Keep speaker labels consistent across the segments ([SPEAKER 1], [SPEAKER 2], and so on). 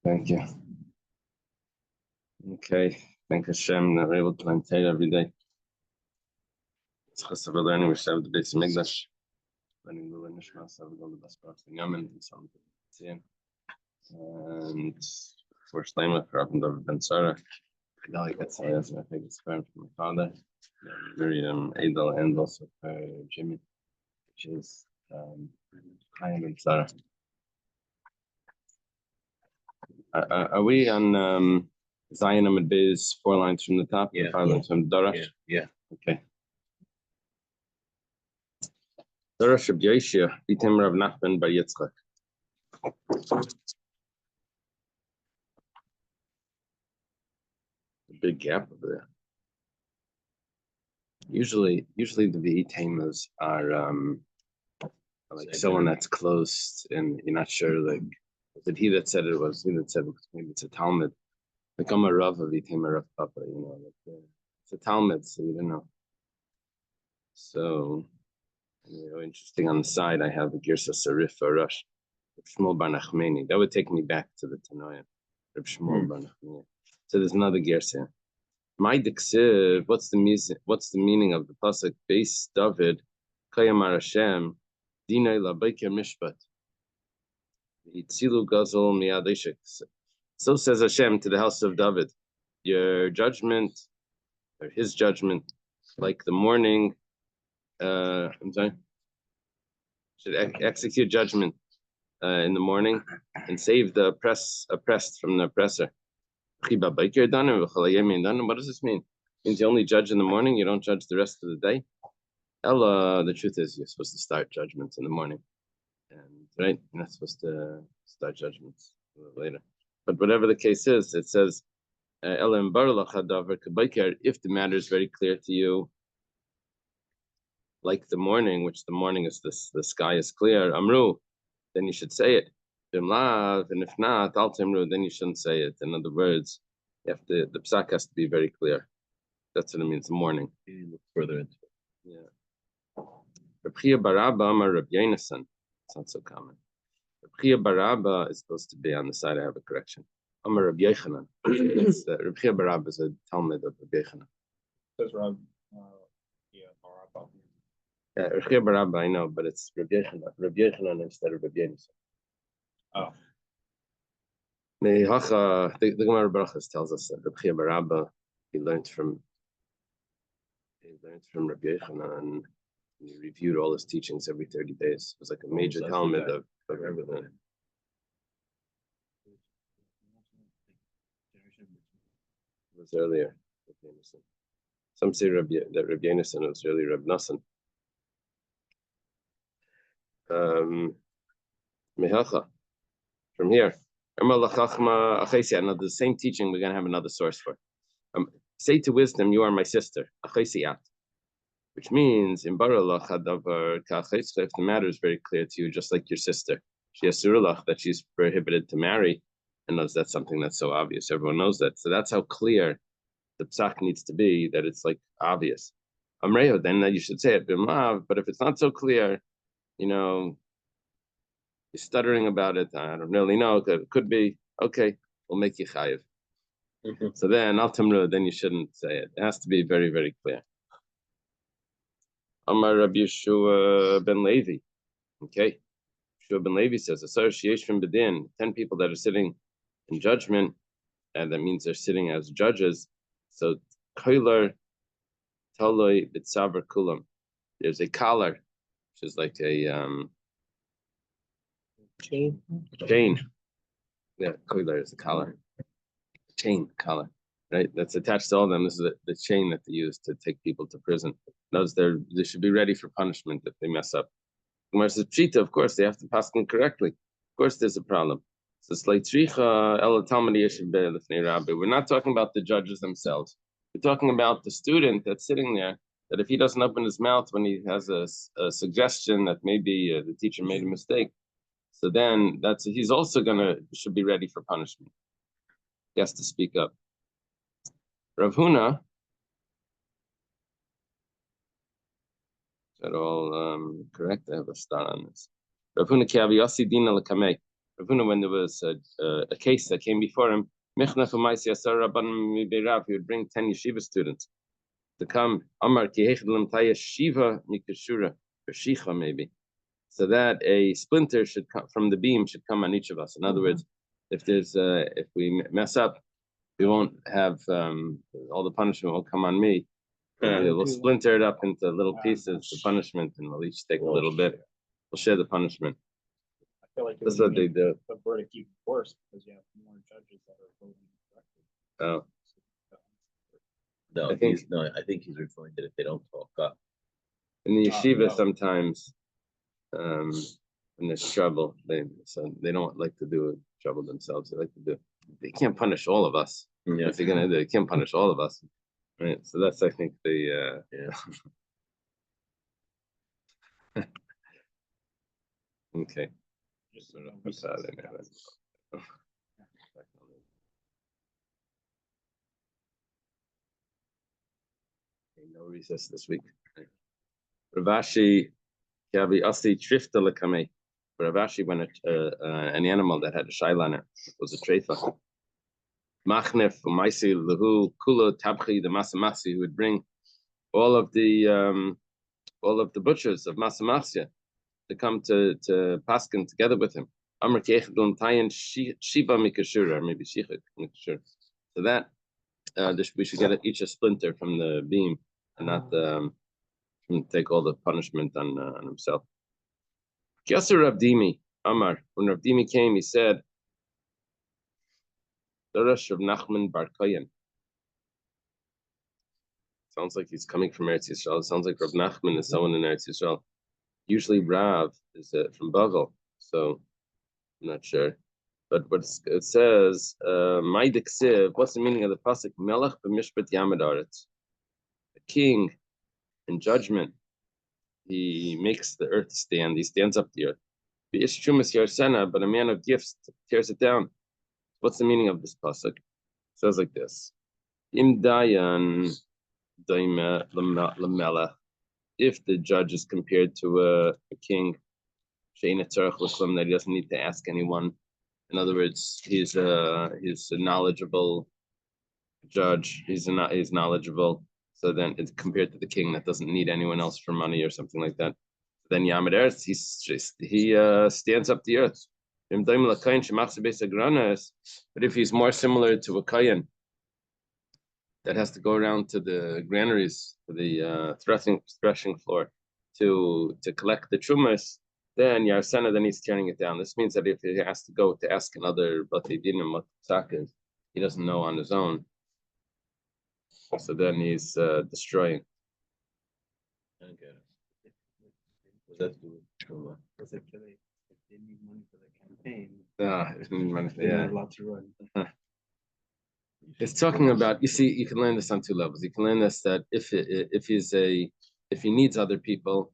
[SPEAKER 1] Thank you. Okay. Thank Hashem that we're able to learn Torah every day. It's chesed learning. We should have the base of Mikdash. Learning the Nishma, so we go to the best parts of Yamin and some and for Shleima, for Rabbi David Ben Sarah. I think it's from my father, Miriam Adel, and also for Jimmy, which is Chaim Ben Sarah. Are we on Zion Amid Bay's 4 lines from the top?
[SPEAKER 2] Yeah.
[SPEAKER 1] 5 lines from the Darash?
[SPEAKER 2] Yeah.
[SPEAKER 1] Okay. Darash Rabbi Yeshia, Bitem Rav Nachman Bar Yitzchak. A big gap over there. Usually the V'itemas are like someone that's close and you're not sure, like, was it he that said it was he that said it, maybe it's a Talmud. Like I'm a Rav of V'itema Rav Papa, like, it's a Talmud, so you don't know. So, interesting on the side, I have a Girsa Sarif or Rush, Shmuel Bar Nachmani. That would take me back to the Tanoia, Shmuel Bar Nachmani. So there's another Girsa. My Diksiv, what's the meaning of the pasuk? Base David, Kayamar Hashem, Dinay Labayker Mishpat, Itzilu Gazol Miyadishik. So says Hashem to the house of David, your judgment, or his judgment, like the morning. I'm sorry. Should execute judgment in the morning and save the oppressed from the oppressor. What does this mean? It means you only judge in the morning, you don't judge the rest of the day? Ella, the truth is you're supposed to start judgments in the morning. And right, you're not supposed to start judgments a little later. But whatever the case is, it says, if the matter is very clear to you, like the morning, which the morning is the sky is clear, Amru, then you should say it. And if not, Altimru, then you shouldn't say it. In other words, the psak has to be very clear. That's what it means, the morning.
[SPEAKER 2] You look further into it.
[SPEAKER 1] Yeah. Rabchia Barabba Amar Rabbi Yonasan. It's not so common. Rabchia Barabba is supposed to be on the side. I have a correction. Amar Rabbi Yochanan. Rabchia Barabba is a Talmud of Rabbi Yochanan.
[SPEAKER 3] Says Barabba.
[SPEAKER 1] Yeah, Rabchia Barabba, I know, but it's Rabbi Yochanan instead of Rabbi Yonasan.
[SPEAKER 3] Oh.
[SPEAKER 1] The Gemara Brachas tells us that Rabchia Barabba he learned from Rabbi Yochanan, and he reviewed all his teachings every 30 days. It was like a major Talmud of everything. It was earlier. Some say that Rabbi Yonasan was really Rabbi Nassan. Mehacha. From here. Now the same teaching we're going to have another source for. Say to wisdom, you are my sister. Which means, in Baralach Hadavar Kachis, if the matter is very clear to you, just like your sister, she has surulach that she's prohibited to marry, and that's something that's so obvious. Everyone knows that. So that's how clear the psak needs to be, that it's like obvious. Amreho, then you should say it, but if it's not so clear, you're stuttering about it, I don't really know, it could be, okay, we'll make you chayiv. So then, al-tamru, then you shouldn't say it. It has to be very, very clear. Amar Rabbi Yeshua ben Levi. Okay. Yeshua ben Levi says, Asar sheyesh from bedin, 10 people that are sitting in judgment, and that means they're sitting as judges. So, koiler taloi bitzaver kulam. There's a collar, which is like a chain. Yeah, koiler is a collar. Chain collar. Right, that's attached to all of them. This is the chain that they use to take people to prison. Notice they should be ready for punishment if they mess up. Gemara says, Pshita, of course, they have to pass them correctly. Of course, there's a problem. So we're not talking about the judges themselves. We're talking about the student that's sitting there, that if he doesn't open his mouth when he has a suggestion that maybe the teacher made a mistake, so then he's also should be ready for punishment. He has to speak up. Rav Huna, is that all correct? I have a star on this. Rav Huna ki Aviyasi Dina L'Kamei. Ravuna, when there was a case that came before him, he would bring 10 yeshiva students to come. Amar shiva mikashura, or shicha maybe, so that a splinter should come from the beam should come on each of us. In other words, if we mess up, we won't have all the punishment will come on me. We'll splinter it up into little pieces, the punishment, and we'll each take a little bit. We'll share the punishment.
[SPEAKER 3] I feel like
[SPEAKER 1] That's what they do.
[SPEAKER 3] The verdict even worse because you have more judges that are voting correctly.
[SPEAKER 1] Oh.
[SPEAKER 2] No,
[SPEAKER 1] I think
[SPEAKER 2] he's referring that if they don't talk up.
[SPEAKER 1] In the yeshiva,
[SPEAKER 3] no.
[SPEAKER 1] sometimes when there's trouble, they don't like to do trouble themselves. They like to do. They can't punish all of us.
[SPEAKER 2] Yeah.
[SPEAKER 1] If they're gonna, they can't punish all of us, right? So that's, I think, the okay.
[SPEAKER 3] Just
[SPEAKER 1] Sort of put that in there. No recess this week. Ravashi, Yavi Asi Trifta Lakame. Ravashi, when an animal that had a shaila on it was a treifa. Machnef, Umaisi, Lahu, Kula, Tabchi, the Masamasi, who would bring all of the butchers of Masamasya to come to Paskin together with him. Amr Kechdun Tayan Shiva Mikashura, maybe Shicha Mikashura. So that we should get each a splinter from the beam and not take all the punishment on himself. Kyasser Rabdimi, Amar, when Rabdimi came, he said, Darash of Nachman Bar Koyen. Sounds like he's coming from Eretz Yisrael. It sounds like Rav Nachman is someone in Eretz Yisrael. Usually Rav is from Bavel, so I'm not sure. But what it says, my diksiv, what's the meaning of the pasuk? Melech b'mishpat yamad aretz. A king in judgment, he makes the earth stand. He stands up the earth. V'ish chumas yarsena, but a man of gifts tears it down. What's the meaning of this pasuk? It says like this: Im dayan daima lamela. If the judge is compared to a king, she'ina tzarich l'slam, that he doesn't need to ask anyone. In other words, he's a knowledgeable judge. He's knowledgeable. So then it's compared to the king that doesn't need anyone else for money or something like that. Then Yamad Eretz, he stands up the earth. But if he's more similar to a kayan that has to go around to the granaries, to the threshing floor, to collect the trumas, then Yarsena, then he's tearing it down. This means that if he has to go to ask another Bati Dinim what Tzak is, he doesn't know on his own. So then he's destroying.
[SPEAKER 2] Okay. Was that true?
[SPEAKER 4] Because if they need money for the campaign,
[SPEAKER 1] Yeah.
[SPEAKER 4] they're not allowed to run.
[SPEAKER 1] It's talking about, you see, you can learn this on two levels. You can learn this that if he needs other people,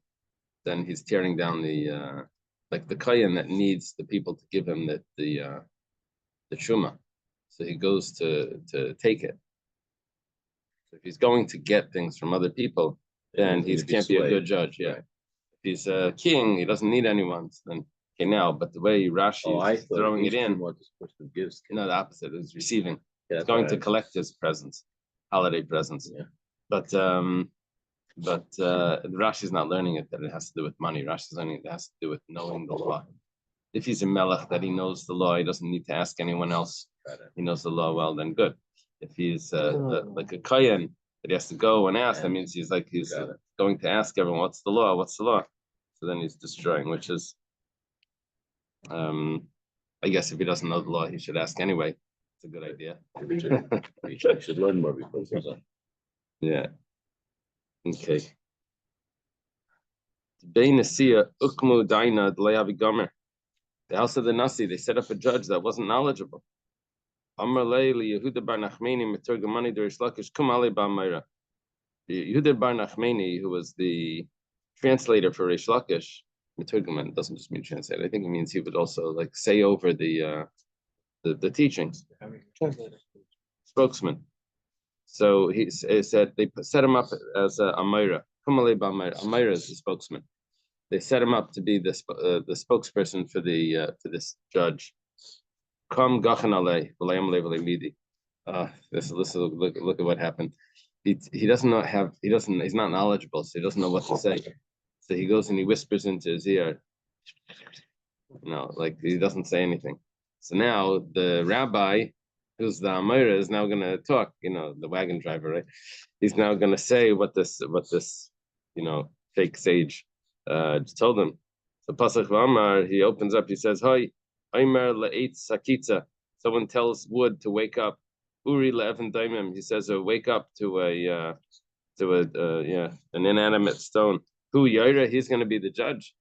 [SPEAKER 1] then he's tearing down the like the kayan that needs the people to give him the truma. So he goes to take it. So if he's going to get things from other people, then he can't be a good judge. Yeah. If he's a king, he doesn't need anyone. So then okay, now, but the way Rashi is throwing it in,
[SPEAKER 2] what this person gives.
[SPEAKER 1] the opposite is receiving.
[SPEAKER 2] Yeah,
[SPEAKER 1] He's going to collect his presents, holiday presents.
[SPEAKER 2] Yeah.
[SPEAKER 1] But Rashi's not learning it that it has to do with money. Rashi's learning it has to do with knowing the law. If he's a melech that he knows the law, he doesn't need to ask anyone else. He knows the law well, then good. If he's like a kohen that he has to go and ask, that means he's going to ask everyone, "What's the law? What's the law?" So then he's destroying, which is, I guess, if he doesn't know the law, he should ask anyway. It's a good idea.
[SPEAKER 2] He should learn more before he goes on.
[SPEAKER 1] Yeah. Okay. The house of the Nasi, they set up a judge that wasn't knowledgeable. Yehuda bar Nachmani, who was the translator for Reish Lakish, Meturgaman doesn't just mean translate. I think it means he would also like say over the teachings. Spokesman. So he said they set him up as a Amira. Amira is the spokesman. They set him up to be the spokesperson for this judge Come gachan alei, v'leim lei v'lei midi. This look at what happened. He doesn't know he's not knowledgeable, so he doesn't know what to say. So he goes and he whispers into his ear. Like he doesn't say anything. So now the rabbi, who's the Amira, is now going to talk. The wagon driver, right? He's now going to say what this fake sage told him. So Pasach V'Amar, he opens up. He says, "Hi, Omer le'eit sakitza." Someone tells wood to wake up. Uri le'evan daimim. He says, "Wake up to an inanimate stone." Who Yaira? He's going to be the judge.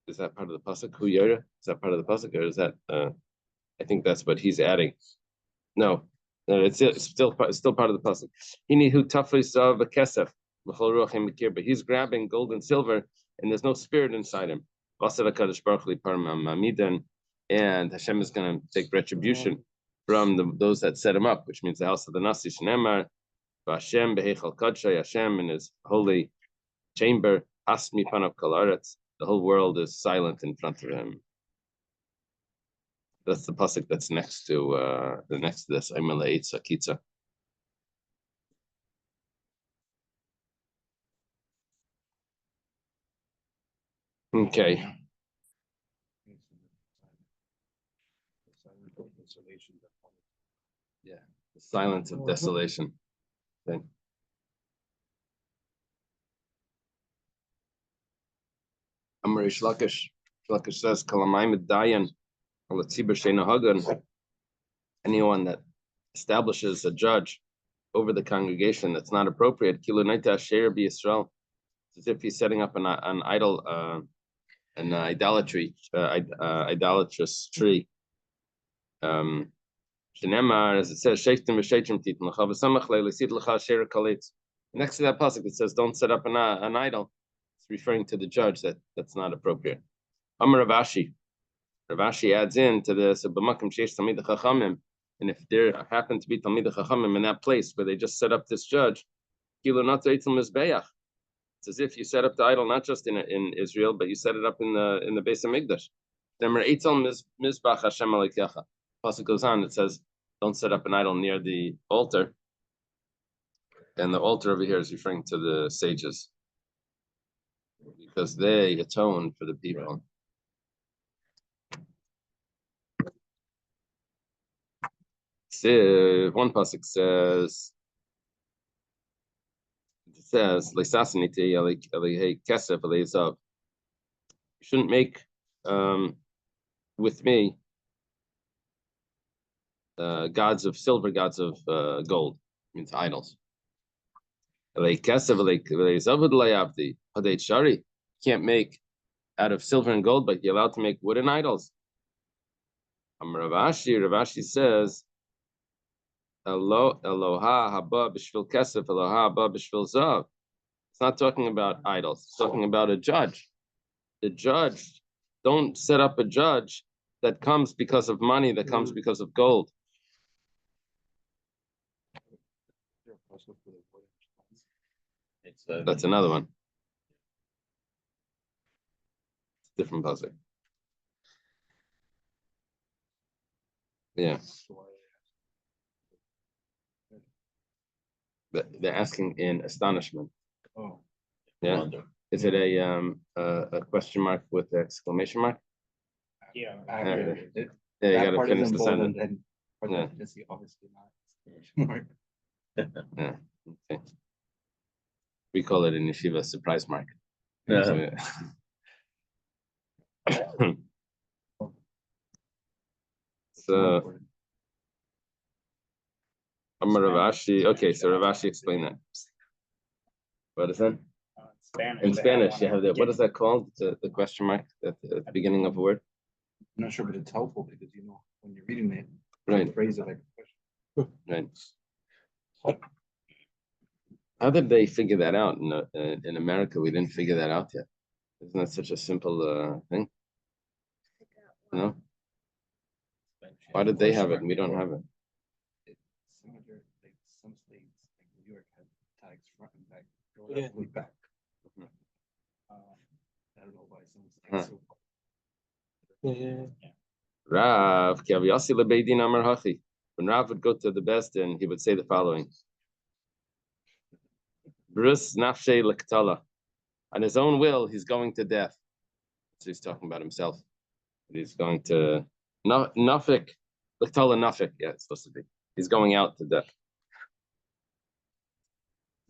[SPEAKER 1] Is that part of the pasuk? Hu Yaira? Is that part of the pasuk, or is that? I think that's what he's adding. No, it's still part of the pasuk. Hini hu tafis of a kesef b'chol ruach hemikir, but he's grabbing gold and silver, and there's no spirit inside him. And Hashem is going to take retribution from those that set him up, which means the house of the Nasi Shnemar, Hashem behechal kadshay, Hashem in his holy chamber, Asmi panav kalaretz. The whole world is silent in front of him. That's the pasuk that's next to this. Aimalei Sakitza. Okay. Yeah, the silence of desolation. Okay. Amar Shlakish says, "Kalamai Medayan, Alatzibur Sheina Hagan." Anyone that establishes a judge over the congregation that's not appropriate, Kilunaita Asher B'Yisrael, as if he's setting up an idol, an idolatrous tree. Shenemar, as it says, Sheiktim v'Sheitim Titin L'cha v'Samach Le'Lisid L'cha Asher Kalitz. Next to that pasuk, it says, "Don't set up an idol." It's referring to the judge that's not appropriate. Amar Ravashi. Ravashi adds in to this, "B'makom sheish Talmidei Chachamim," and if there happened to be Talmidei Chachamim in that place where they just set up this judge, Kilu Nata Eitzl Mizbeach. It's as if you set up the idol not just in Israel, but you set it up in the Beis Hamikdash. Demer Eitzl Mizbach Hashem Alekecha. Pasuk goes on. It says, "Don't set up an idol near the altar," and the altar over here is referring to the sages, because they atone for the people. One pasuk says, "You shouldn't make with me gods of silver, gods of gold," means idols. Can't make out of silver and gold, but you're allowed to make wooden idols. Ravashi says, Eloha haba b'shvil kesef, Eloha haba b'shvil zav. It's not talking about idols. It's talking about a judge. The judge, don't set up a judge that comes because of money, that comes because of gold. That's another one. Different puzzle. Yeah. They're asking in astonishment.
[SPEAKER 4] Oh.
[SPEAKER 1] Yeah. Is it a question mark with the exclamation mark?
[SPEAKER 3] Yeah.
[SPEAKER 1] Yeah, you gotta finish the sentence. Yeah.
[SPEAKER 4] Obviously not.
[SPEAKER 1] Yeah. Okay. We call it in yeshiva surprise mark.
[SPEAKER 2] Yeah.
[SPEAKER 1] So Ravashi. Okay, so Ravashi explained that. What is that?
[SPEAKER 3] Spanish.
[SPEAKER 1] In Spanish, you have the, what is that called? The question mark at the beginning of a word?
[SPEAKER 4] I'm not sure, but it's helpful because when you're reading it,
[SPEAKER 1] Right.
[SPEAKER 4] phrase it like a question.
[SPEAKER 1] Right. How did they figure that out in America? We didn't figure that out yet. Isn't that such a simple thing? No. Why did they have it and we don't have it?
[SPEAKER 4] Some states, like New York, have tags front and back, way back.
[SPEAKER 1] Rav, ki Rabbi Yossi lebeidin amar hachi. When Rav would go to the Beis Din, he would say the following: Brus nafshe lektala. On his own will, he's going to death. So he's talking about himself. He's going to nafik lektala nafik. Yeah, it's supposed to be. He's going out to death.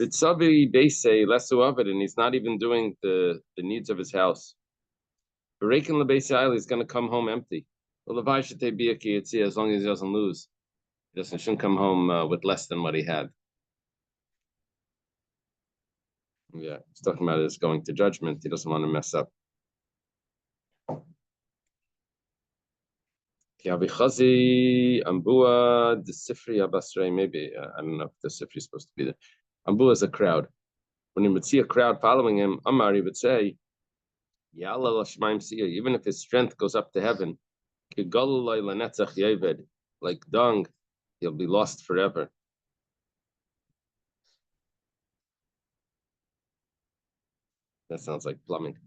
[SPEAKER 1] Bitzabi Beise lesu of it, and he's not even doing the needs of his house. Berekin lebeise he's going to come home empty. Well, as long as he doesn't lose, he shouldn't come home with less than what he had. Yeah, he's talking about his going to judgment. He doesn't want to mess up. Maybe I don't know if the Sifri is supposed to be there. Ambua is a crowd. When he would see a crowd following him, Amar, he would say, even if his strength goes up to heaven, like dung, he'll be lost forever. That sounds like plumbing.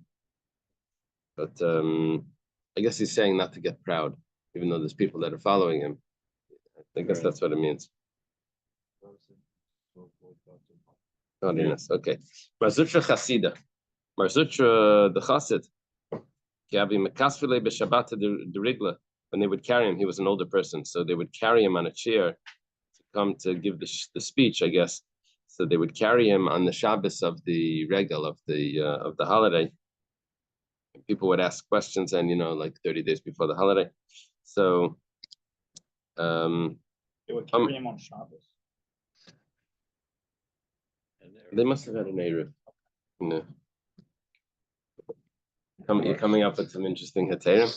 [SPEAKER 1] But I guess he's saying not to get proud, even though there's people that are following him. I guess that's what it means. Godliness. Okay. Marzutra Chasida. Marzutra the Chassid. When they would carry him, he was an older person, so they would carry him on a chair to come to give the speech, I guess. So they would carry him on the Shabbos of the regal of the holiday. People would ask questions, and like 30 days before the holiday. So
[SPEAKER 3] they would carry him on Shabbos.
[SPEAKER 1] They must have had an Eruv. You're coming up with some interesting Haterim.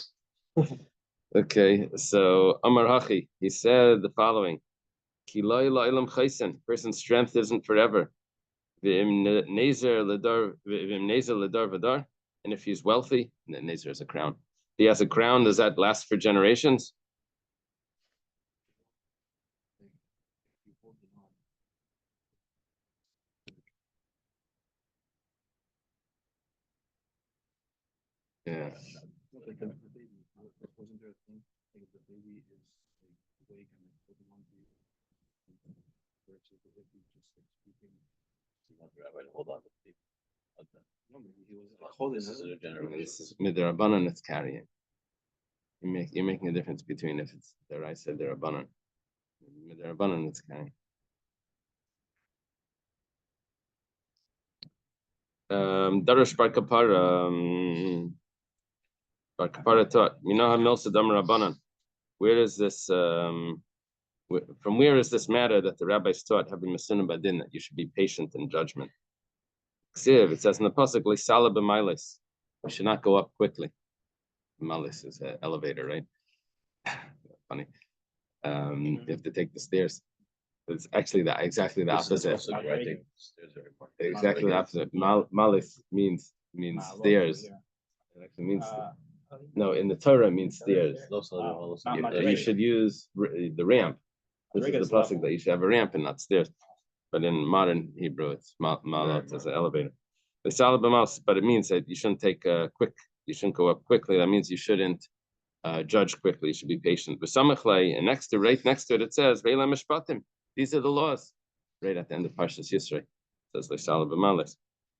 [SPEAKER 1] Okay, so Amar Hachi, he said the following: person's strength isn't forever. And if he's wealthy, Nezer is a crown. He has a crown, does that last for generations? Yeah.
[SPEAKER 4] Wasn't there a thing like the baby is like awake and like one versus the baby just like speaking?
[SPEAKER 2] Hold on.
[SPEAKER 4] No, maybe he was like holding
[SPEAKER 2] This is a general.
[SPEAKER 1] This is midrabanan. It's carrying. You're making a difference between if it's the right said derabanan. Midrabanan, it's carrying. Darash bar kapara. Bar kapara taught. Minaha milsa dam rabbanan. Where is this? From where is this matter that the rabbis taught, having masinim badin, that you should be patient in judgment? It says in the pasuk, "Leisala b'mailis." We should not go up quickly. Malis is an elevator, right? Funny. You have to take the stairs. It's actually exactly the opposite. Exactly the opposite. Malis means stairs. It actually means no. In the Torah, it means stairs. You should use the ramp. This is the pasuk that you should have a ramp and not stairs. But in modern Hebrew, it's malot as an elevator. But it means that you shouldn't take you shouldn't go up quickly. That means you shouldn't judge quickly. You should be patient. And right next to it, it says, these are the laws. Right at the end of Parshas Yisrei, it says,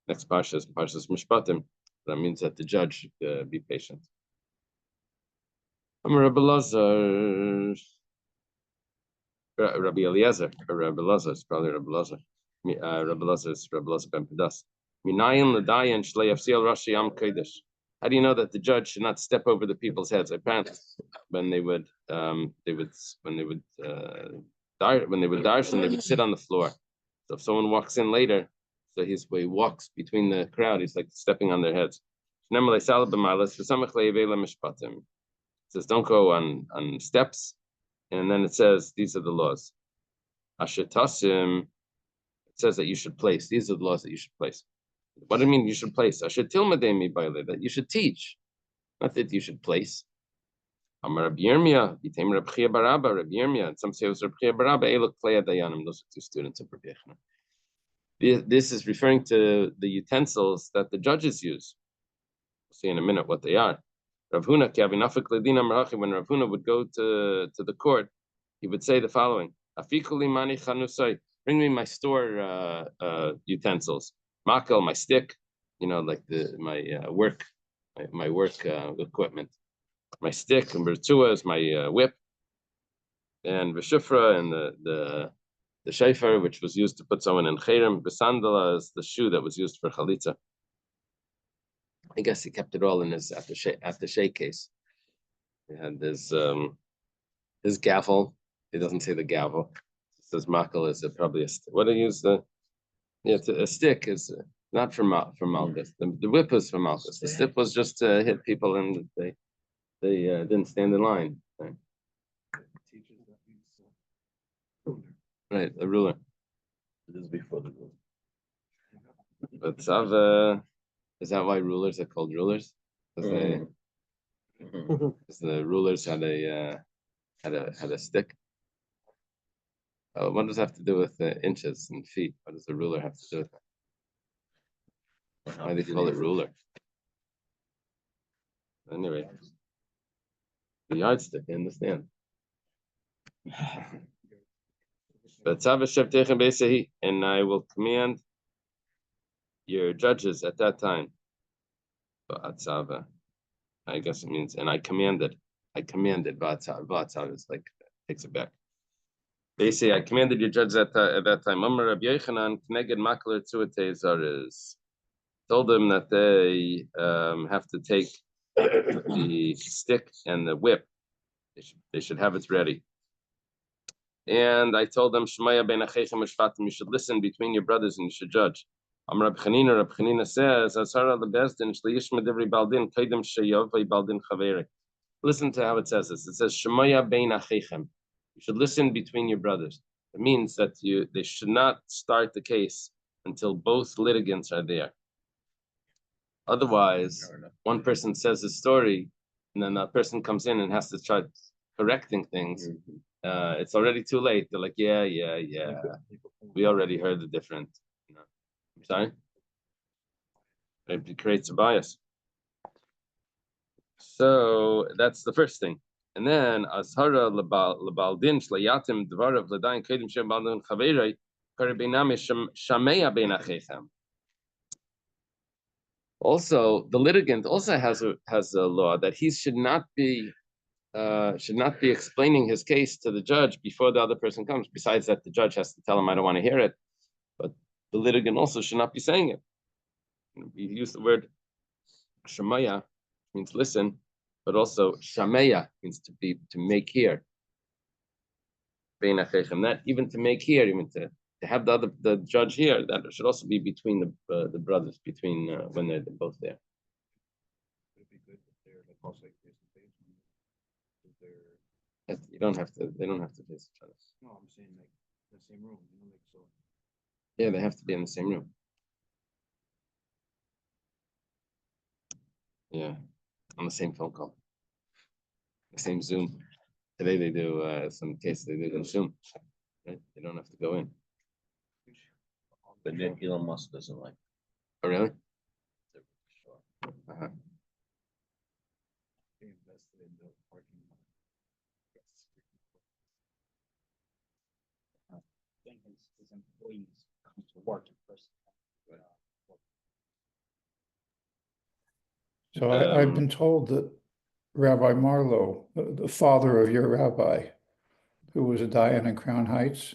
[SPEAKER 1] next Parsha is Parshas Mishpatim. That means that the judge should be patient. Rabbi Eliezer, Rabbi Lazar, it's probably Rabbi Lazar. Rabbi Lazar is Rabbi Lazar ben Pedas. How do you know that the judge should not step over the people's heads? Apparently, when they would darshan, they would sit on the floor. So if someone walks in later, so he walks between the crowd, he's like stepping on their heads. It says don't go on steps, and then it says these are the laws. Ashetasim, it says that you should place. These are the laws that you should place. What do you mean you should place? That you should teach, not that you should place. Rabbi Yirmiyah, and some say it was Rabbi Chia Barabba. Those are two students of Rabbi Yechon. This is referring to the utensils that the judges use. We'll see in a minute what they are. Rav Huna, ki avinafik ledina marachi, when Rav Huna would go to the court, he would say the following: Afikuli mani chanusai, bring me my store utensils. Makel, my stick, like my work equipment. My stick, and Bertua is my whip, and Veshifra and the shofar, which was used to put someone in cherem. Besandala is the shoe that was used for chalitza. I guess he kept it all in his attaché case. He had his gavel. He doesn't say the gavel. It says makel is probably a what do you use a stick is not for Malchus. The whip is for Malchus. The stick was just to hit people and they didn't stand in line. Right? Right, a ruler.
[SPEAKER 2] This is before the rule.
[SPEAKER 1] But is that why rulers are called rulers? Because the rulers had a stick. What does that have to do with inches and feet? What does the ruler have to do with that? Why do they call it ruler? Anyway, the yardstick, I understand. But and I will command your judges at that time. I guess it means, and I commanded. Ba'atzav is like takes it back. They say, I commanded your judges at that time. Rabbi Yochanan kneged makler tzuatei told them that they have to take the stick and the whip. They should have it ready. And I told them, Shemaya ben achechem u'shvatim, you should listen between your brothers and you should judge. Rab Chanina says, Asara lebezdin shliyishma divri baldin kaidem sheyovei baldin chaveri. Listen to how it says this. It says, Shemaya ben achechem. You should listen between your brothers. It means that they should not start the case until both litigants are there. Otherwise, one person says a story, and then that person comes in and has to start correcting things. It's already too late. They're like, yeah. We already heard the different. Sorry? It creates a bias. So that's the first thing. And then, Ashara lebaldin shleyatim dvarav ledayin kedim shebaldin chaverei karibinam shameya ben achechem. Also, the litigant also has a law that he should not be explaining his case to the judge before the other person comes. Besides that, the judge has to tell him, I don't want to hear it. But the litigant also should not be saying it. We use the word shamaya, means listen, but also shameya means to make hear. That even to make hear, even to have the judge here, that should also be between the brothers, between when they're both there.
[SPEAKER 4] It'd be good if they're like also like face to face.
[SPEAKER 1] They don't have to face each other.
[SPEAKER 4] No, I'm saying like the same room, like so.
[SPEAKER 1] Yeah, they have to be in the same room. Yeah, on the same phone call, the same Zoom. Today they do some cases they do on Zoom. Right? They don't have to go in.
[SPEAKER 2] But Nick Elon Musk doesn't like.
[SPEAKER 1] Oh, really?
[SPEAKER 4] They invested in the parking lot.
[SPEAKER 3] I think his employees come to work in person.
[SPEAKER 5] So I've been told that Rabbi Marlowe, the father of your rabbi, who was a Dayan in Crown Heights,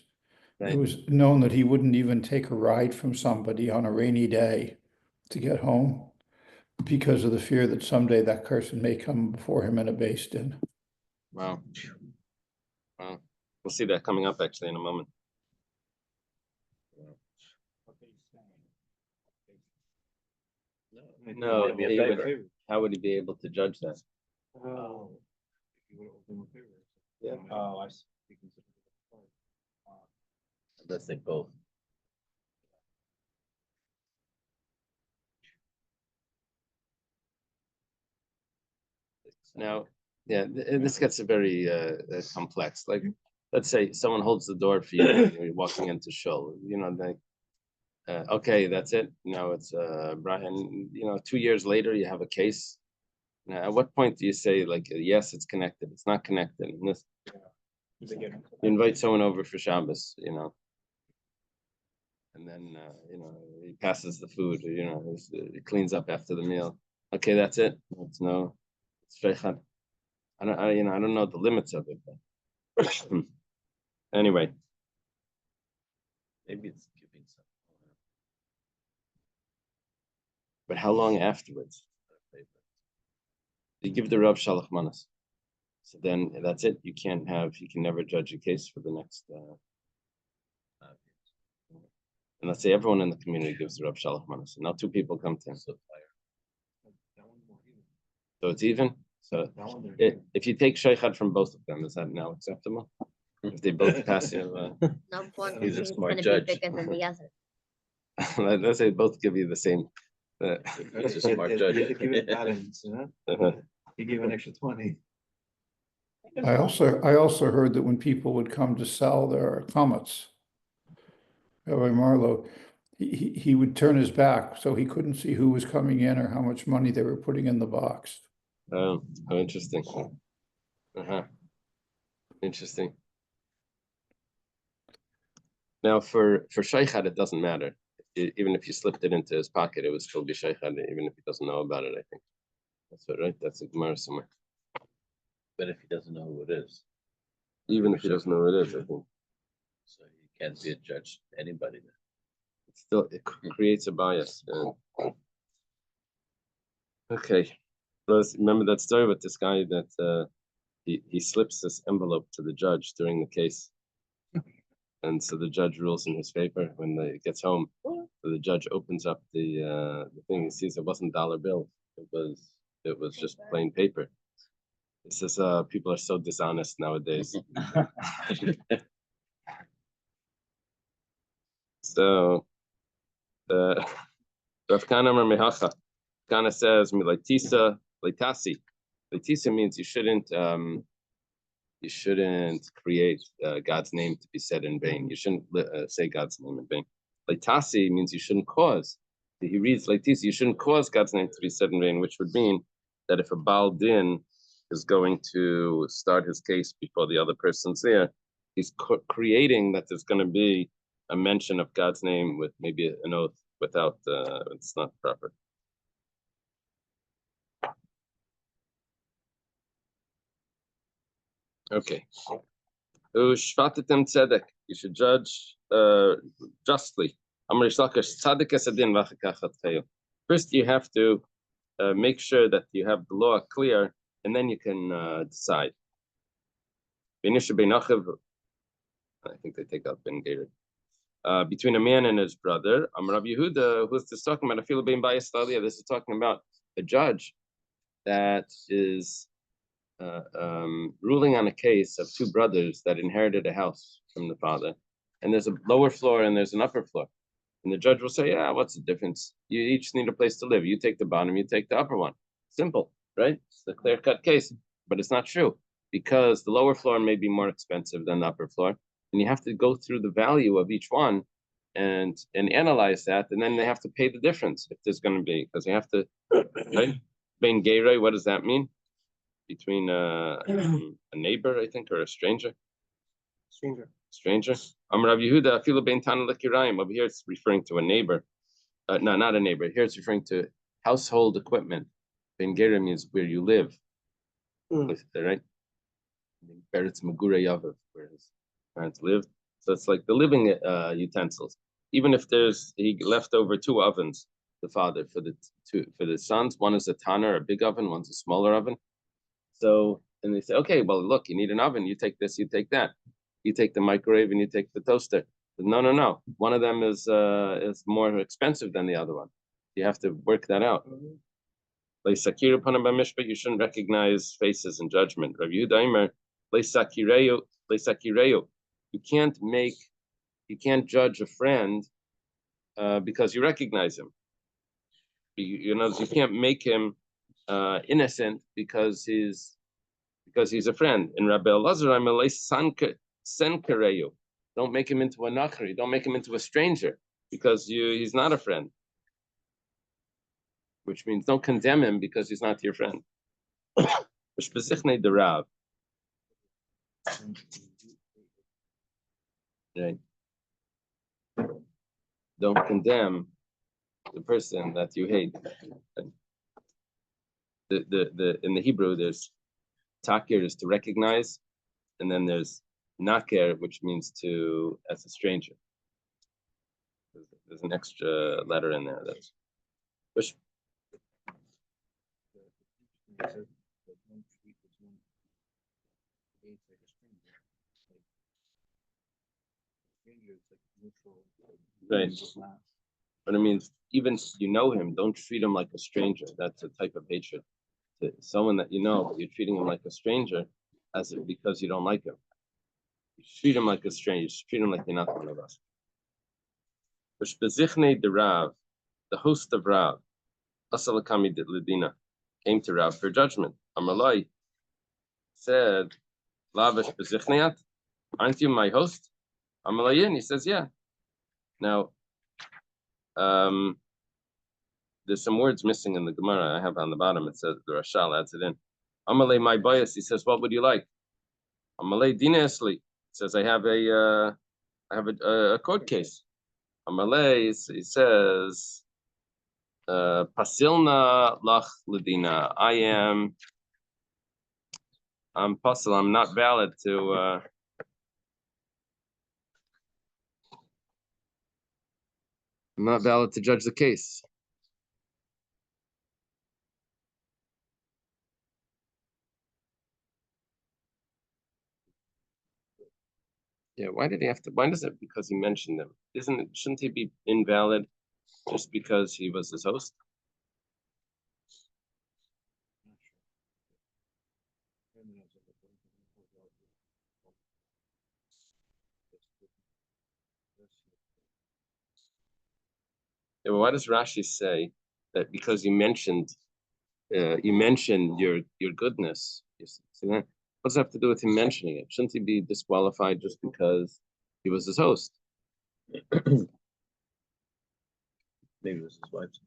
[SPEAKER 1] Right.
[SPEAKER 5] it was known that he wouldn't even take a ride from somebody on a rainy day to get home because of the fear that someday that person may come before him in a beis din.
[SPEAKER 1] Wow. We'll see that coming up actually in a moment. No, how would he be able to judge that?
[SPEAKER 3] Oh,
[SPEAKER 1] Yeah.
[SPEAKER 3] oh, I see.
[SPEAKER 2] Let's think both.
[SPEAKER 1] Now, this gets very complex. Like, let's say someone holds the door for you when you're walking into shul. Okay, that's it. Now it's Brian. 2 years later, you have a case. Now, at what point do you say like yes, it's connected, it's not connected? And this, you invite someone over for Shabbos, and then he passes the food, he cleans up after the meal. Okay, that's it. It's sheikhad. I don't know the limits of it. But anyway,
[SPEAKER 2] Maybe it's giving something.
[SPEAKER 1] but how long afterwards? You give the Rav Shalach Manas. So then that's it. You can never judge a case for the next. And let's say everyone in the community gives the Rav Shalach Manas. And now two people come to him.
[SPEAKER 2] So
[SPEAKER 1] So it's even. So if you take sheikhad from both of them, is that now acceptable? If they both pass you,
[SPEAKER 6] No one
[SPEAKER 2] He's a
[SPEAKER 6] is
[SPEAKER 2] smart
[SPEAKER 6] going to
[SPEAKER 2] judge.
[SPEAKER 6] be bigger than the other.
[SPEAKER 1] let's say both give you the same.
[SPEAKER 2] That's a smart judge.
[SPEAKER 4] You give it balance, You give an extra 20.
[SPEAKER 5] I also heard that when people would come to sell their comets, Rabbi Marlowe, he would turn his back so he couldn't see who was coming in or how much money they were putting in the box.
[SPEAKER 1] Oh, how interesting. Interesting. Now for sheikhad, it doesn't matter. Even if you slipped it into his pocket, it would still be sheikhad, even if he doesn't know about it, I think. That's what, right? That's a Gemara somewhere.
[SPEAKER 2] But if he doesn't know who it is,
[SPEAKER 1] Even if he doesn't know who it is, I think.
[SPEAKER 2] so he can't be a judge to anybody then.
[SPEAKER 1] It creates a bias. Okay. Let's remember that story with this guy that he slips this envelope to the judge during the case. And so the judge rules in his favor when he gets home. So the judge opens up the thing. He sees it wasn't dollar bills. It was just plain paper. It says people are so dishonest nowadays. So Rav Kana Mehacha Kana says Milaitisa Laitasi. Laitisa means you shouldn't create God's name to be said in vain. You shouldn't say God's name in vain. Laitasi means you shouldn't cause. He reads Laitisi, you shouldn't cause God's name to be said in vain, which would mean that if a Baal Din is going to start his case before the other person's there, he's creating that there's going to be a mention of God's name with maybe an oath without, it's not proper. Okay. Ushvatatem tzedek. You should judge justly. First, you have to make sure that you have the law clear, and then you can decide. I think they take out Ben Gerid. Between a man and his brother, Rav Yehuda, who's this talking about? This is talking about a judge that is ruling on a case of two brothers that inherited a house from the father, and there's a lower floor and there's an upper floor, and the judge will say, "Yeah, what's the difference? You each need a place to live. You take the bottom, you take the upper one. Simple, right? It's a clear-cut case." But it's not true, because the lower floor may be more expensive than the upper floor, and you have to go through the value of each one and analyze that, and then they have to pay the difference if there's going to be, because they have to, right? Ben Geray, what does that mean? Between a neighbor, I think, or a stranger. Stranger. Rav Yehuda, Afilo bein tana l'kirayim. Over here, it's referring to a neighbor. No, not a neighbor. Here, it's referring to household equipment. Ben Geray means where you live. Right? Beretz Megure Yavav, where his parents lived. So it's like the living utensils. Even if he left over two ovens, the father, for the sons. One is a tanner, a big oven. One's a smaller oven. So, and they say, okay, well, look, you need an oven. You take this, you take that. You take the microwave and you take the toaster. But no. One of them is more expensive than the other one. You have to work that out. You shouldn't recognize faces in judgment. Rav Yehuda you can't judge a friend because you recognize him. You can't make him innocent because he's a friend. In Rabbi Elazar, don't make him into a nachri, don't make him into a stranger, because he's not a friend. Which means don't condemn him because he's not your friend. Specifically the Rav. Right. Don't condemn the person that you hate. The in the Hebrew there's takir is to recognize, and then there's nakir, which means to as a stranger. There's an extra letter in there that's which right. But it means even if you know him, don't treat him like a stranger. That's a type of hatred. To someone that you know, but you're treating him like a stranger as it because you don't like him. You treat him like a stranger, you treat him like you're not one of us. The Rav, the host of Rav, Asalakami Lidina, came to Rav for judgment. Amalai said, Lavish Bezichniat, aren't you my host? Amalayin, he says, yeah. Now, there's some words missing in the Gemara I have on the bottom. It says, the Rashal adds it in. Amalei, my bias, he says, what would you like? Amalei Dina Esli, he says, I have a court case. Amalei, he says, Pasilna lach ledina. I'm pasil. I'm not valid to. I'm not valid to judge the case. Yeah, why did he have to? Why does it? Because he mentioned him. Shouldn't he be invalid just because he was his host? Yeah, well, why does Rashi say that because you mentioned your goodness? See that? What does that have to do with him mentioning it? Shouldn't he be disqualified just because he was his host?
[SPEAKER 2] Maybe it was his wife's.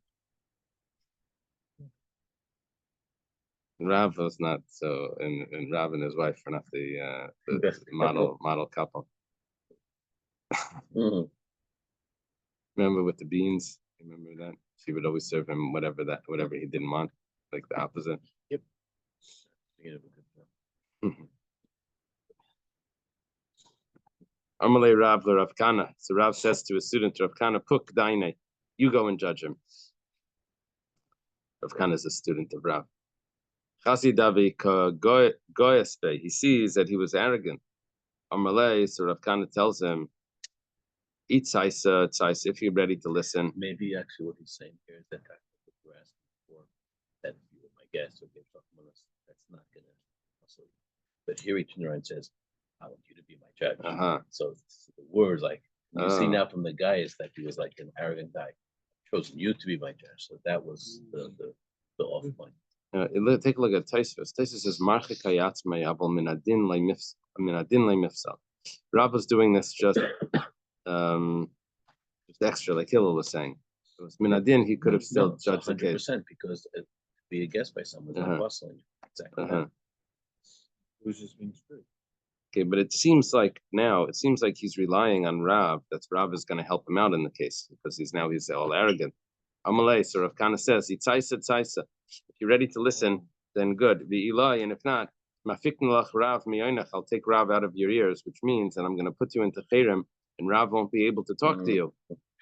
[SPEAKER 1] Rav was not so, and Rav and his wife are not the
[SPEAKER 2] Best
[SPEAKER 1] model couple. Remember with the beans? Remember that? She would always serve him whatever he didn't want, like the opposite.
[SPEAKER 2] Yep.
[SPEAKER 1] Amalei Rav le Rav Kana. So Rav says to his student Rav Kana, Puk Daine, you go and judge him. Rav Kana is a student of Rav. Chasi Davi Goyespe. He sees that he was arrogant. Amalei, so Rav Kana tells him, eat tzaisa, if you're ready to listen.
[SPEAKER 2] Maybe actually what he's saying here is that what we're asking for, that if you were my guest or give something else, that's not gonna also. But here he turns around and says, I want you to be my judge. So the words like you see now from the guy is that he was like an arrogant guy. I've chosen you to be my judge. So that was the off point.
[SPEAKER 1] Take a look at Taisus. Taisus says, "Marchik hayatzmei abel minadin le'mifsal." Rav was doing this just extra, like Hillel was saying. It was minadin. He could have still judged the case.
[SPEAKER 2] 100% because to be a guest by someone is not bustling. Exactly.
[SPEAKER 3] Who's just being screwed?
[SPEAKER 1] Okay, but it seems like he's relying on Rav. That Rav is going to help him out in the case because he's all arrogant. Amalei, so Rav Kana says, "Tzaisa. If you're ready to listen, then good. The Eli, and if not, Rav I'll take Rav out of your ears, which means that I'm going to put you into Cherem, and Rav won't be able to talk to you,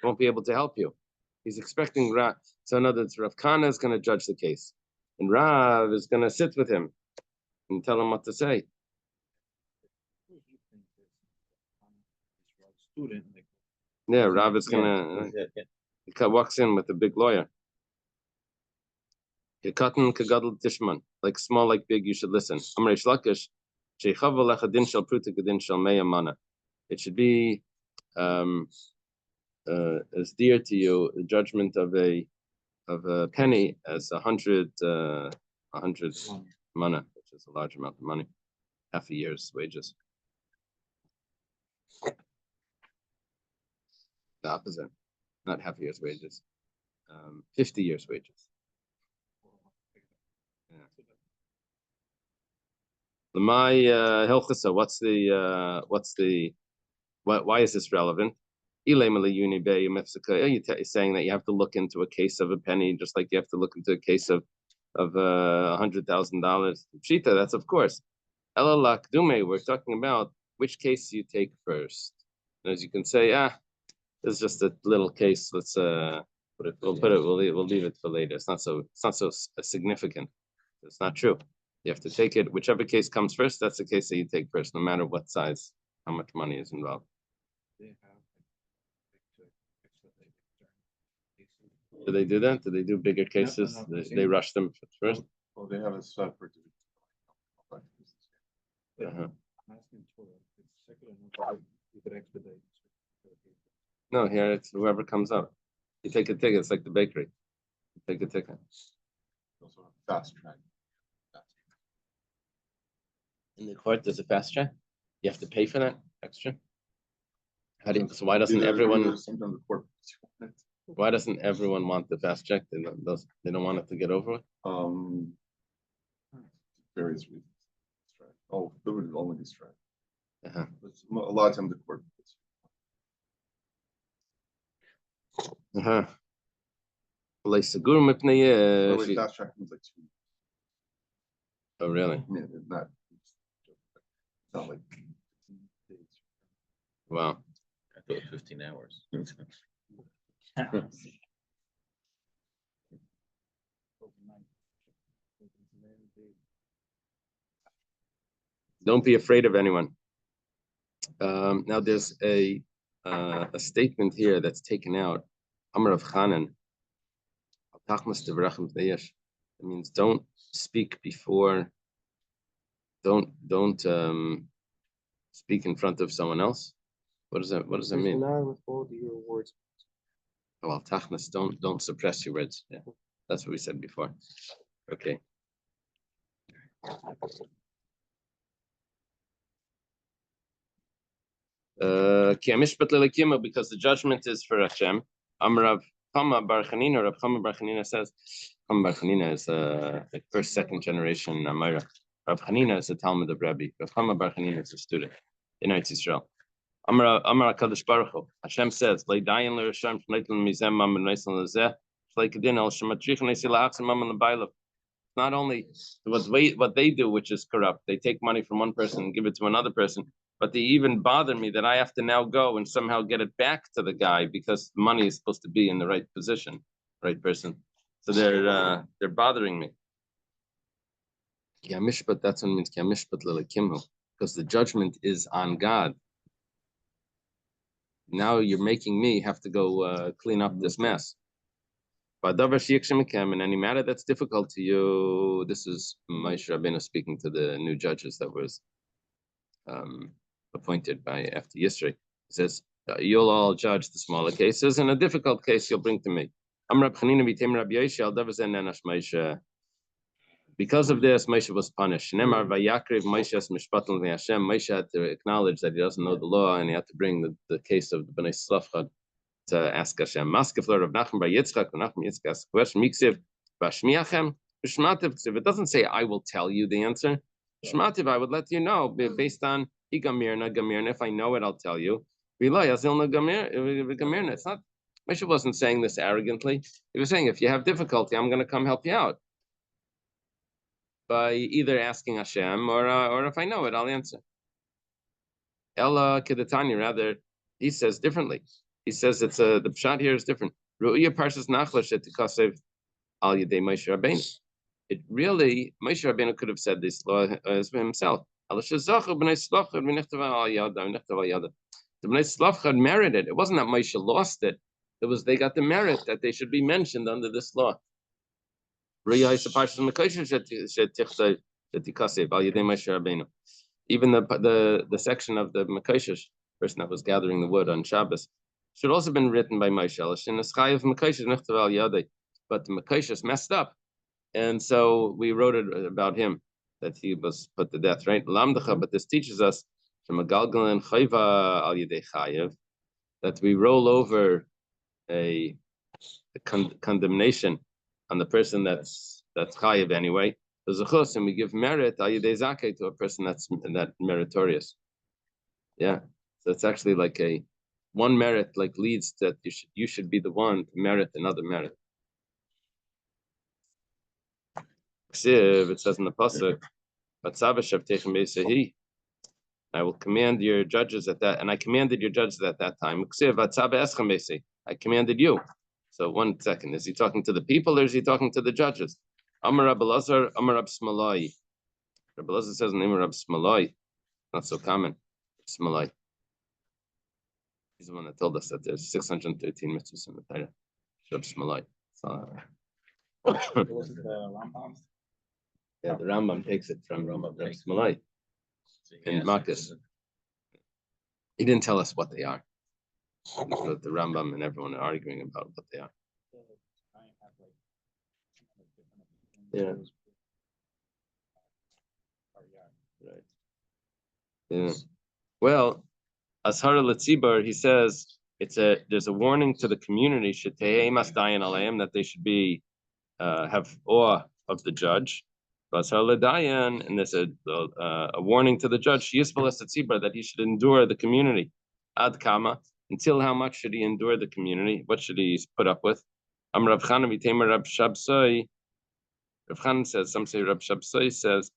[SPEAKER 1] won't be able to help you. He's expecting Rav. So in other words, Rav Kana is going to judge the case, and Rav is going to sit with him and tell him what to say. Yeah, Rav is going to. He walks in with a big lawyer. Katan kagadol tishman, like small, like big, you should listen. It should be as dear to you the judgment of a penny as 100 mana, which is a large amount of money, half a year's wages. The opposite, not half a year's wages, 50 years' wages. Yeah. My Hilchasa, why is this relevant? You're saying that you have to look into a case of a penny, just like you have to look into a case of $100,000. Pshita, that's of course. Elalak Dume, we're talking about which case you take first. And as you can say, this is just a little case. Let's we'll leave it for later. It's not so significant. It's not true. You have to take it, whichever case comes first, that's the case that you take first, no matter what size, how much money is involved. Do they do that? Do they do bigger cases?
[SPEAKER 4] No,
[SPEAKER 1] They rush them first?
[SPEAKER 4] Well, they have a separate.
[SPEAKER 1] No, here it's whoever comes up. You take a ticket, it's like the bakery. You take a ticket.
[SPEAKER 4] Also a fast track.
[SPEAKER 1] In the court, there's a fast track. You have to pay for that extra. So why doesn't everyone?
[SPEAKER 4] Sometimes the court.
[SPEAKER 1] Why doesn't everyone want the fast track? They don't want it to get over with.
[SPEAKER 4] Various reasons. Oh, there would only be strike.
[SPEAKER 1] Uh-huh.
[SPEAKER 4] A lot of times the court.
[SPEAKER 1] Uh-huh.
[SPEAKER 4] Fast track means like 2 years.
[SPEAKER 1] Oh, really?
[SPEAKER 4] I mean, it's not like 15 days.
[SPEAKER 1] Wow.
[SPEAKER 2] I thought 15 hours.
[SPEAKER 1] Don't be afraid of anyone. Now there's a statement here that's taken out. Amar of Chanan. It means don't speak before. Don't speak in front of someone else. What does that mean?
[SPEAKER 3] Withhold your words.
[SPEAKER 1] Well, tachmas, don't suppress your words. Yeah, that's what we said before. Okay. Because the judgment is for Hashem. Amrav Chama Bar Chanina, Rav Chama Bar Chanina says, Chama Bar Chanina is like first, second generation Amira. Rav Chanina is a Talmud of Rabbi. Rav Chama Bar Chanina is a student in Eretz Yisrael. Amar Kadosh Baruch Hu. Hashem says, "Leidayin leRashem shneitlen mizem mam neisel lezeh shleikadin el shematrich neisel la'atzim mam lebaylav." Not only what they do, which is corrupt, they take money from one person and give it to another person, but they even bother me that I have to now go and somehow get it back to the guy because the money is supposed to be in the right position, right person. So they're bothering me. But that's what it means. Because the judgment is on God. Now you're making me have to go clean up this mess. In any matter that's difficult to you, this is Moshe Rabbeinu speaking to the new judges that was appointed by after Yisri. He says, you'll all judge the smaller cases, and a difficult case you'll bring to me. Because of this, Moshe was punished. Moshe had to acknowledge that he doesn't know the law, and he had to bring the case of the Bnei Slafchad to ask Hashem. It doesn't say, I will tell you the answer. Shmativ, I would let you know, based on Gamirna. If I know it, I'll tell you. It's not, Moshe wasn't saying this arrogantly. He was saying, if you have difficulty, I'm going to come help you out. By either asking Hashem or if I know it, I'll answer. Ella Kedatanya, rather, he says differently. He says the pshat here is different. Ru'ya parshas nachlash etikasev al yedei Moshe Rabbeinu. It really, Moshe Rabbeinu could have said this law as himself. The Bnei Slafchad merited. It wasn't that Moshe lost it. It was they got the merit that they should be mentioned under this law. Even the section of the Mekoshesh, person that was gathering the wood on Shabbos, should also have been written by Moshe. But the Mekoshesh messed up, and so we wrote it about him that he was put to death. Right? But this teaches us that we roll over a condemnation on the person that's chayiv anyway, the zechus, and we give merit al yedei zakeh to a person that's meritorious. Yeah, so it's actually like one merit like leads that you should be the one to merit another merit. It says in the pasuk, I will command your judges at that, and I commanded your judges at that time. I commanded you. So 1 second, is he talking to the people or is he talking to the judges? Amar Rabbi Lazar, Amar Rabbi Smalai. Rabbi Lazar says in the name of Rabbi Smalai, not so common. Smalai. He's the one that told us that there's 613 mitzvahs in the Torah. Rabbi Smalai. So,
[SPEAKER 3] Was it the Rambam?
[SPEAKER 1] yeah, the Rambam takes it from Rabbi Smalai in Marcus. He didn't tell us what they are. But the Rambam and everyone are arguing about what they are. Yeah. Right. Yeah. Well, Ashara Letzibar, he says there's a warning to the community that they should be have awe of the judge. And there's a warning to the judge that he should endure the community. Ad kama, until how much should he endure the community? What should he put up with? Rav Shabsai. Rav Chanan says, some say Rav Shabsai says,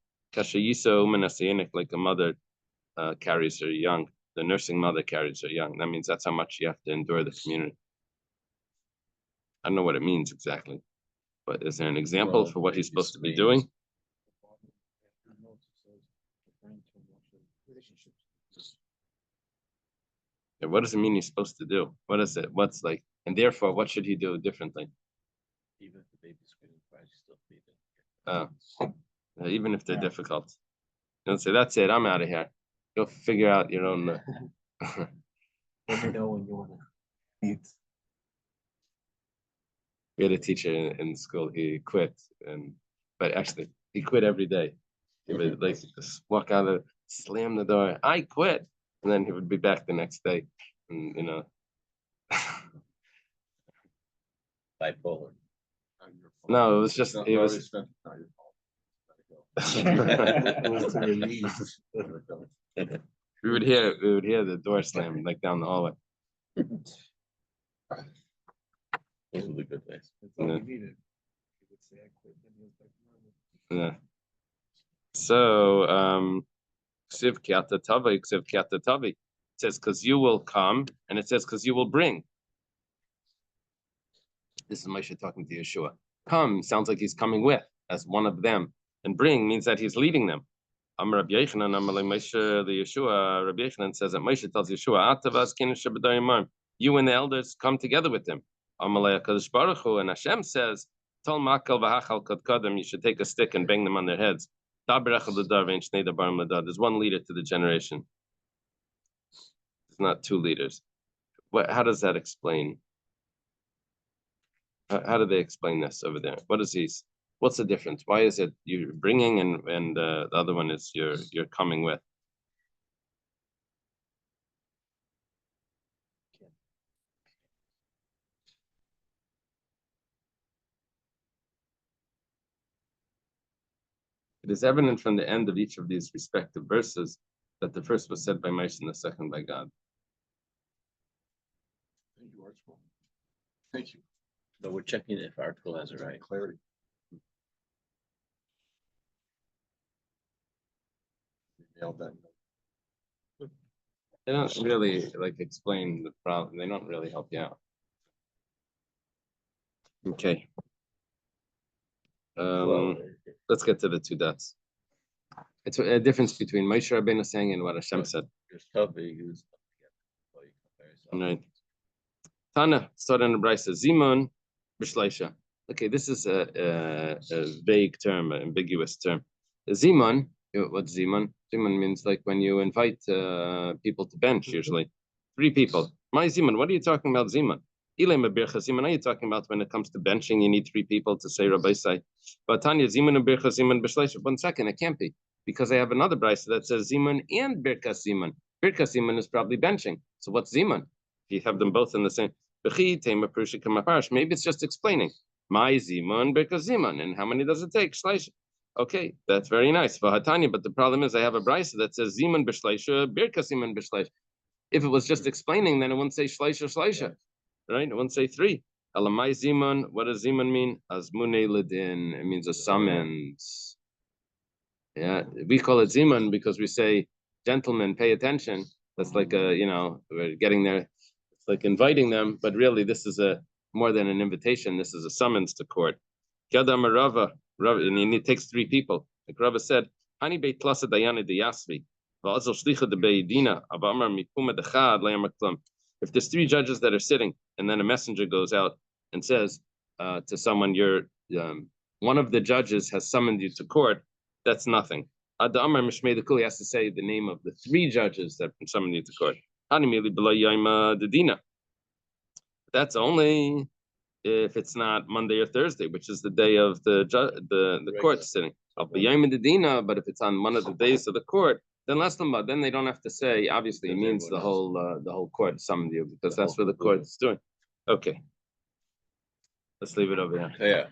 [SPEAKER 1] like a mother carries her young, the nursing mother carries her young. That means that's how much you have to endure the community. I don't know what it means exactly, but is there an example for what he's supposed to be doing? Yeah, what does it mean he's supposed to do? What is it? What's like, and therefore, what should he do differently?
[SPEAKER 2] Even if the baby's screaming, cries, still feed it.
[SPEAKER 1] Even if they're difficult. Don't say, that's it, I'm out of here. Go figure out your own.
[SPEAKER 4] Let me know when you want to eat.
[SPEAKER 1] We had a teacher in school, he quit, but actually, he quit every day. He would like just walk out, slam the door, I quit. And then he would be back the next day. And,
[SPEAKER 2] Bipolar.
[SPEAKER 1] No, it was just, it was. We would hear the door slam like down the hallway.
[SPEAKER 2] Those were the good days.
[SPEAKER 4] That's all you needed. He would say, I quit. Then he was like, no.
[SPEAKER 1] Yeah. So, Ksiv Kiata Tavi. It says, because you will come, and it says, because you will bring. This is Moshe talking to Yeshua. Come sounds like he's coming with, as one of them. And bring means that he's leading them. Rabbi Yochanan, Moshe, the Yeshua, Rabbi Yochanan says that Moshe tells Yeshua, you and the elders come together with them. And Hashem says, you should take a stick and bang them on their heads. There's one leader to the generation. There's not two leaders. How does that explain? How do they explain this over there? What's the difference? Why is it you're bringing and the other one is you're coming with? It is evident from the end of each of these respective verses that the first was said by Moshe and the second by God.
[SPEAKER 4] Thank you, Archibald. Thank you.
[SPEAKER 2] But we're checking if article has it right.
[SPEAKER 4] Clarity. Nailed that.
[SPEAKER 1] They don't really explain the problem. They don't really help you out. Okay. Let's get to the two dots. It's a difference between Moshe Rabbeinu saying and what Hashem said. Right. Tana started in the Brisa Zimun b'shleisha. Okay, this is a vague term, an ambiguous term. Zimun, what's Zimun? Zimun means like when you invite people to bench, usually 3 people. My Zimun, what are you talking about Zimun? Zimun, are you talking about when it comes to benching, you need 3 people to say Rabbi Say? But Tanya, Zimun and Birchas Zimun b'shleisha. 1 second, it can't be, because I have another brisa that says Zimun and Birchas Zimun. Birchas Zimun is probably benching. So what's Zimun? If you have them both in the same, maybe it's just explaining my Zimun, Birchas Zimun, and how many does it take? Shleisha. Okay, that's very nice. But the problem is I have a brisa that says Ziman b'shleisha, birka Ziman b'shleisha. If it was just explaining, then it wouldn't say shleisha, right? It wouldn't say 3. Elamai Ziman, what does Ziman mean? Azmune ledin, it means a summons. Yeah, we call it Ziman because we say, gentlemen, pay attention. That's like we're getting there. It's like inviting them, but really this is more than an invitation. This is a summons to court. Gadam Rava, and it takes 3 people. Like Rava said, Hani beit klasa dayani de yasvi. If there's 3 judges that are sitting, and then a messenger goes out and says to someone, "You're one of the judges has summoned you to court," that's nothing. He has to say the name of the 3 judges that summoned you to court. That's only if it's not Monday or Thursday, which is the day of the court sitting. But if it's on one of the days of the court, then they don't have to say. Obviously, it means the whole court summoned you because that's what the court is doing. Okay, let's leave it over here.
[SPEAKER 2] Yeah.